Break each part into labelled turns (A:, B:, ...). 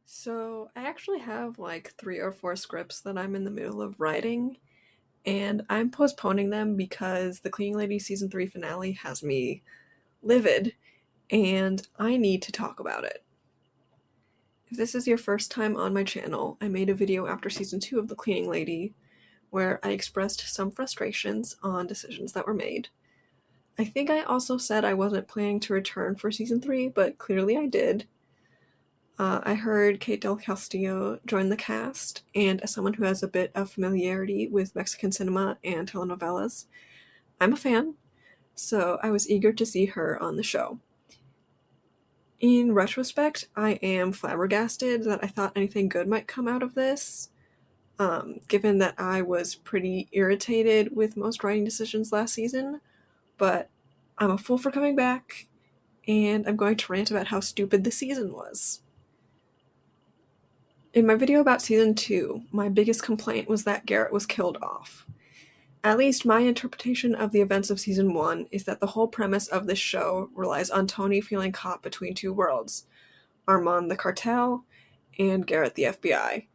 A: So, I actually have like 3 or 4 scripts that I'm in the middle of writing, and I'm postponing them because the Cleaning Lady season 3 finale has me livid, and I need to talk about it. If this is your first time on my channel, I made a video after season 2 of The Cleaning Lady where I expressed some frustrations on decisions that were made. I think I also said I wasn't planning to return for season 3, but clearly I did. I heard Kate Del Castillo join the cast, and as someone who has a bit of familiarity with Mexican cinema and telenovelas, I'm a fan, so I was eager to see her on the show. In retrospect, I am flabbergasted that I thought anything good might come out of this, given that I was pretty irritated with most writing decisions last season, but I'm a fool for coming back, and I'm going to rant about how stupid the season was. In my video about season 2, my biggest complaint was that Garrett was killed off. At least my interpretation of the events of season 1 is that the whole premise of this show relies on Tony feeling caught between two worlds, Armand the cartel and Garrett the FBI.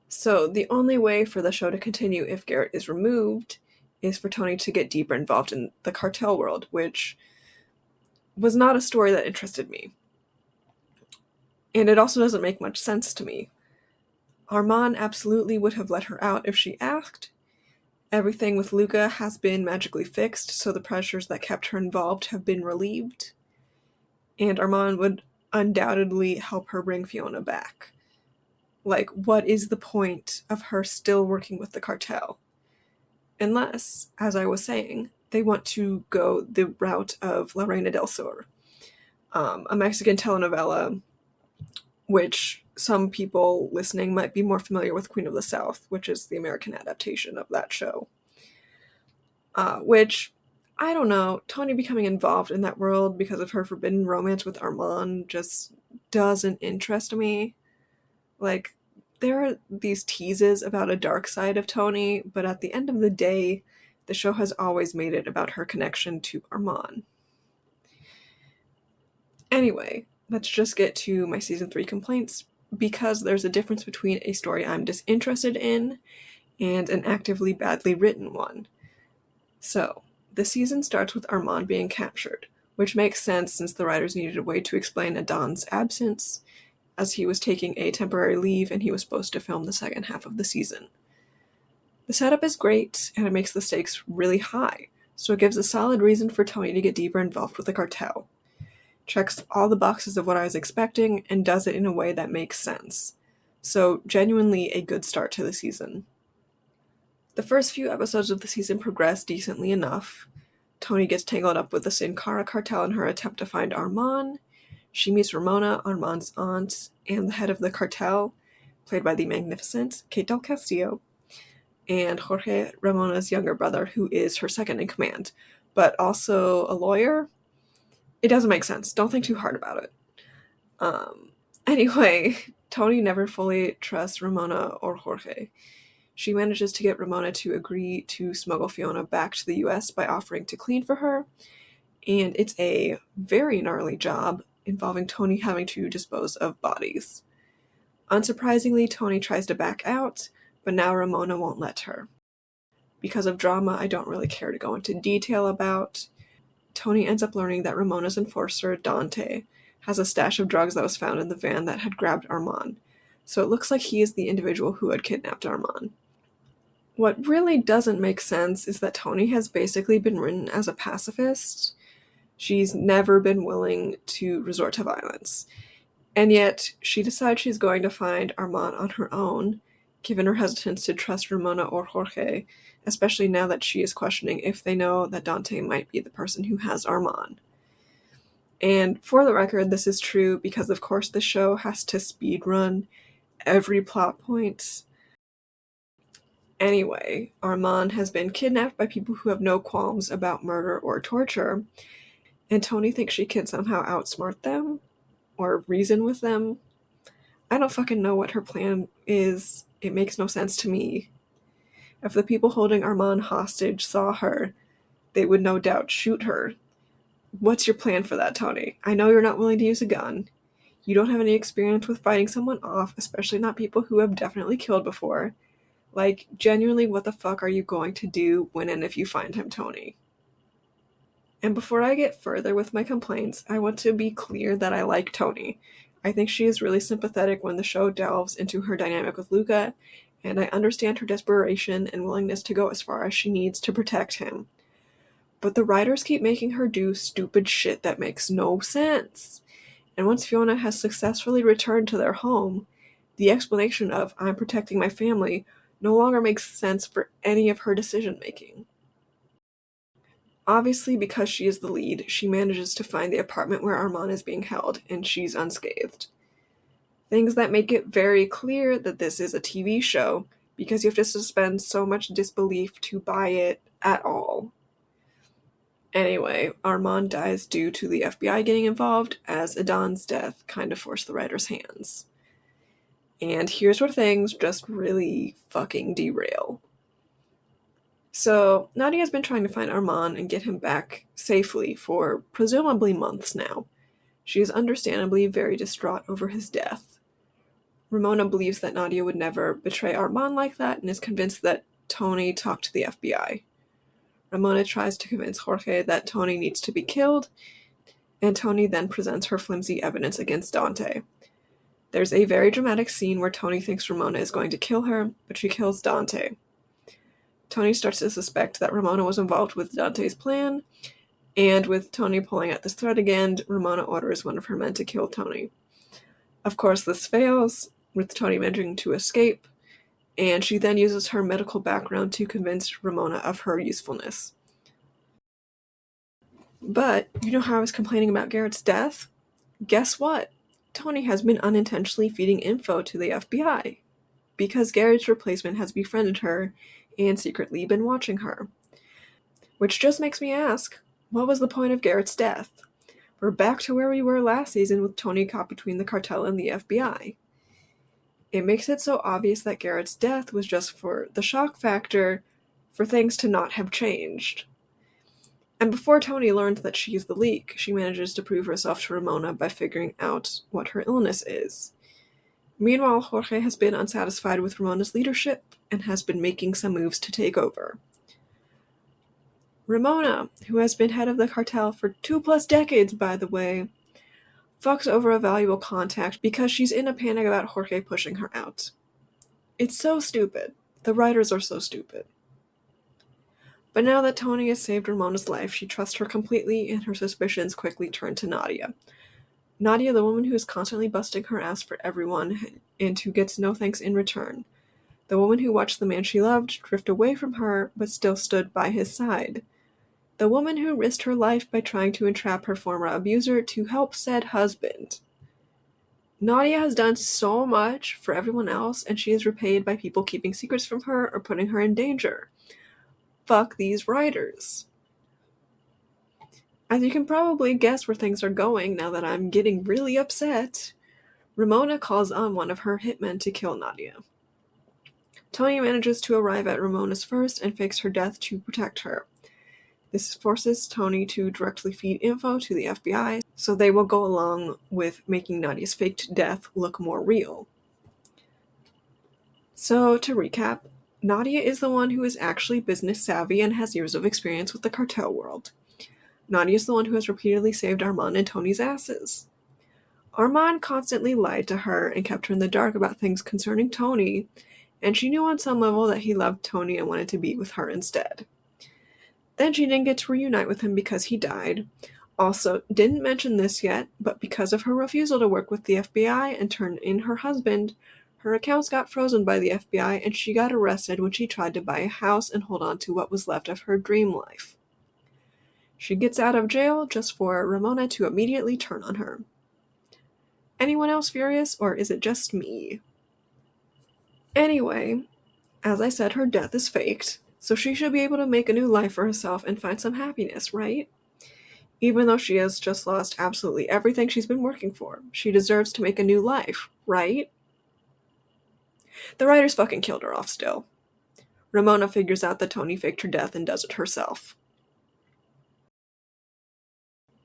A: So the only way for the show to continue if Garrett is removed is for Tony to get deeper involved in the cartel world, which was not a story that interested me. And it also doesn't make much sense to me. Armand absolutely would have let her out if she asked. Everything with Luca has been magically fixed, so the pressures that kept her involved have been relieved. And Armand would undoubtedly help her bring Fiona back. Like, what is the point of her still working with the cartel? Unless, as I was saying, they want to go the route of La Reina del Sur, a Mexican telenovela which some people listening might be more familiar with Queen of the South, which is the American adaptation of that show. Which, I don't know, Tony becoming involved in that world because of her forbidden romance with Armand just doesn't interest me. Like, there are these teases about a dark side of Tony, but at the end of the day, the show has always made it about her connection to Armand. Anyway, let's just get to my season 3 complaints, because there's a difference between a story I'm disinterested in and an actively badly written one. So, the season starts with Armand being captured, which makes sense since the writers needed a way to explain Adon's absence, as he was taking a temporary leave and he was supposed to film the second half of the season. The setup is great, and it makes the stakes really high, so it gives a solid reason for Tony to get deeper involved with the cartel. Checks all the boxes of what I was expecting and does it in a way that makes sense. So, genuinely a good start to the season. The first few episodes of the season progress decently enough. Tony gets tangled up with the Sin Cara cartel in her attempt to find Armand. She meets Ramona, Armand's aunt, and the head of the cartel, played by the magnificent Kate Del Castillo, and Jorge, Ramona's younger brother, who is her second in command, but also a lawyer. It doesn't make sense. Don't think too hard about it. Anyway, Tony never fully trusts Ramona or Jorge. She manages to get Ramona to agree to smuggle Fiona back to the US by offering to clean for her, and it's a very gnarly job involving Tony having to dispose of bodies. Unsurprisingly, Tony tries to back out, but now Ramona won't let her. Because of drama I don't really care to go into detail about, Tony ends up learning that Ramona's enforcer, Dante, has a stash of drugs that was found in the van that had grabbed Armand, so it looks like he is the individual who had kidnapped Armand. What really doesn't make sense is that Tony has basically been written as a pacifist. She's never been willing to resort to violence, and yet she decides she's going to find Armand on her own, given her hesitance to trust Ramona or Jorge, especially now that she is questioning if they know that Dante might be the person who has Armand. And for the record, this is true because of course the show has to speedrun every plot point. Anyway, Armand has been kidnapped by people who have no qualms about murder or torture, and Tony thinks she can somehow outsmart them, or reason with them. I don't fucking know what her plan is. It makes no sense to me. If the people holding Armand hostage saw her, they would no doubt shoot her. What's your plan for that, Tony? I know you're not willing to use a gun. You don't have any experience with fighting someone off, especially not people who have definitely killed before. Like, genuinely, what the fuck are you going to do when and if you find him, Tony? And before I get further with my complaints, I want to be clear that I like Tony. I think she is really sympathetic when the show delves into her dynamic with Luca, and I understand her desperation and willingness to go as far as she needs to protect him. But the writers keep making her do stupid shit that makes no sense. And once Fiona has successfully returned to their home, the explanation of "I'm protecting my family" no longer makes sense for any of her decision making. Obviously, because she is the lead, she manages to find the apartment where Armand is being held, and she's unscathed. Things that make it very clear that this is a TV show, because you have to suspend so much disbelief to buy it at all. Anyway, Armand dies due to the FBI getting involved, as Adan's death kind of forced the writer's hands. And here's where things just really fucking derail. So, Nadia has been trying to find Armand and get him back safely for presumably months now. She is understandably very distraught over his death. Ramona believes that Nadia would never betray Armand like that and is convinced that Tony talked to the FBI. Ramona tries to convince Jorge that Tony needs to be killed, and Tony then presents her flimsy evidence against Dante. There's a very dramatic scene where Tony thinks Ramona is going to kill her, but she kills Dante. Tony starts to suspect that Ramona was involved with Dante's plan, and with Tony pulling at this thread again, Ramona orders one of her men to kill Tony. Of course, this fails, with Tony managing to escape, and she then uses her medical background to convince Ramona of her usefulness. But, you know how I was complaining about Garrett's death? Guess what? Tony has been unintentionally feeding info to the FBI, because Garrett's replacement has befriended her and secretly been watching her. Which just makes me ask, what was the point of Garrett's death? We're back to where we were last season with Tony caught between the cartel and the FBI. It makes it so obvious that Garrett's death was just for the shock factor, for things to not have changed. And before Tony learns that she's the leak, she manages to prove herself to Ramona by figuring out what her illness is. Meanwhile, Jorge has been unsatisfied with Ramona's leadership and has been making some moves to take over. Ramona, who has been head of the cartel for 2+ decades, by the way, fucks over a valuable contact because she's in a panic about Jorge pushing her out. It's so stupid. The writers are so stupid. But now that Tony has saved Ramona's life, she trusts her completely, and her suspicions quickly turn to Nadia. Nadia, the woman who is constantly busting her ass for everyone, and who gets no thanks in return. The woman who watched the man she loved drift away from her, but still stood by his side. The woman who risked her life by trying to entrap her former abuser to help said husband. Nadia has done so much for everyone else, and she is repaid by people keeping secrets from her or putting her in danger. Fuck these writers. As you can probably guess where things are going now that I'm getting really upset, Ramona calls on one of her hitmen to kill Nadia. Tony manages to arrive at Ramona's first and fakes her death to protect her. This forces Tony to directly feed info to the FBI, so they will go along with making Nadia's faked death look more real. So, to recap, Nadia is the one who is actually business savvy and has years of experience with the cartel world. Nadia is the one who has repeatedly saved Armand and Tony's asses. Armand constantly lied to her and kept her in the dark about things concerning Tony, and she knew on some level that he loved Tony and wanted to be with her instead. Then she didn't get to reunite with him because he died. Also, didn't mention this yet, but because of her refusal to work with the FBI and turn in her husband, her accounts got frozen by the FBI and she got arrested when she tried to buy a house and hold on to what was left of her dream life. She gets out of jail just for Ramona to immediately turn on her. Anyone else furious, or is it just me? Anyway, as I said, her death is faked, so she should be able to make a new life for herself and find some happiness, right? Even though she has just lost absolutely everything she's been working for, she deserves to make a new life, right? The writers fucking killed her off still. Ramona figures out that Tony faked her death and does it herself.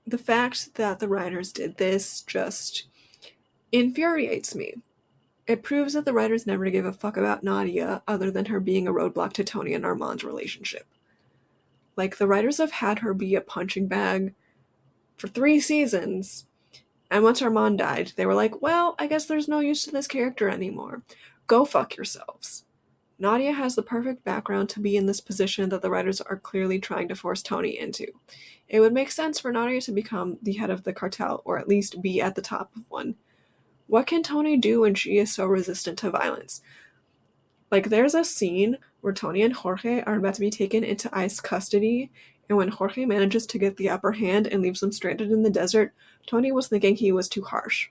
A: The fact that the writers did this just infuriates me. It proves that the writers never gave a fuck about Nadia other than her being a roadblock to Tony and Armand's relationship. Like, the writers have had her be a punching bag for 3 seasons, and once Armand died, they were like, well, I guess there's no use to this character anymore. Go fuck yourselves. Nadia has the perfect background to be in this position that the writers are clearly trying to force Tony into. It would make sense for Nadia to become the head of the cartel, or at least be at the top of one. What can Tony do when she is so resistant to violence? Like, there's a scene where Tony and Jorge are about to be taken into ICE custody, and when Jorge manages to get the upper hand and leaves them stranded in the desert, Tony was thinking he was too harsh.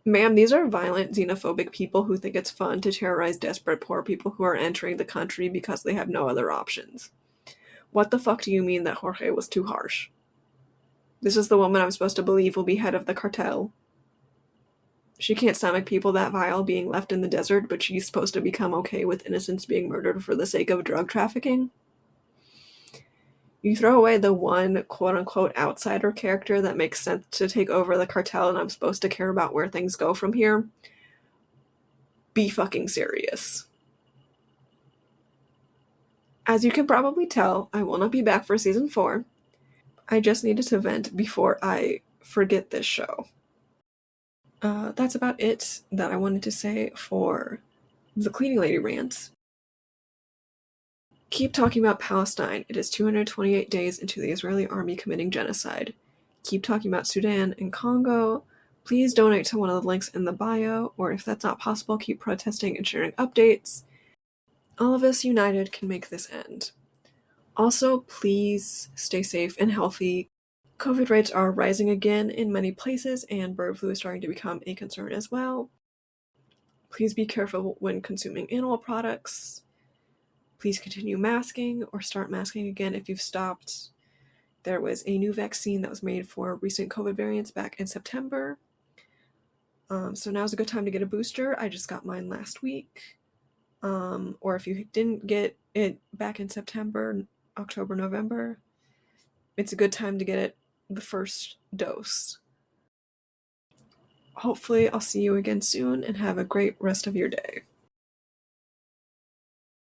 A: Ma'am, these are violent, xenophobic people who think it's fun to terrorize desperate poor people who are entering the country because they have no other options. What the fuck do you mean that Jorge was too harsh? This is the woman I'm supposed to believe will be head of the cartel. She can't stomach people that vile being left in the desert, but she's supposed to become okay with innocents being murdered for the sake of drug trafficking? You throw away the one quote-unquote outsider character that makes sense to take over the cartel and I'm supposed to care about where things go from here? Be fucking serious. As you can probably tell, I will not be back for season 4. I just needed to vent before I forget this show. That's about it that I wanted to say for the Cleaning Lady rant. Keep talking about Palestine. It is 228 days into the Israeli army committing genocide. Keep talking about Sudan and Congo. Please donate to one of the links in the bio, or if that's not possible, keep protesting and sharing updates. All of us united can make this end. Also, please stay safe and healthy. COVID rates are rising again in many places, and bird flu is starting to become a concern as well. Please be careful when consuming animal products. Please continue masking or start masking again if you've stopped. There was a new vaccine that was made for recent COVID variants back in September. So now's a good time to get a booster. I just got mine last week. Or if you didn't get it back in September, October, November, it's a good time to get it the first dose. Hopefully I'll see you again soon and have a great rest of your day.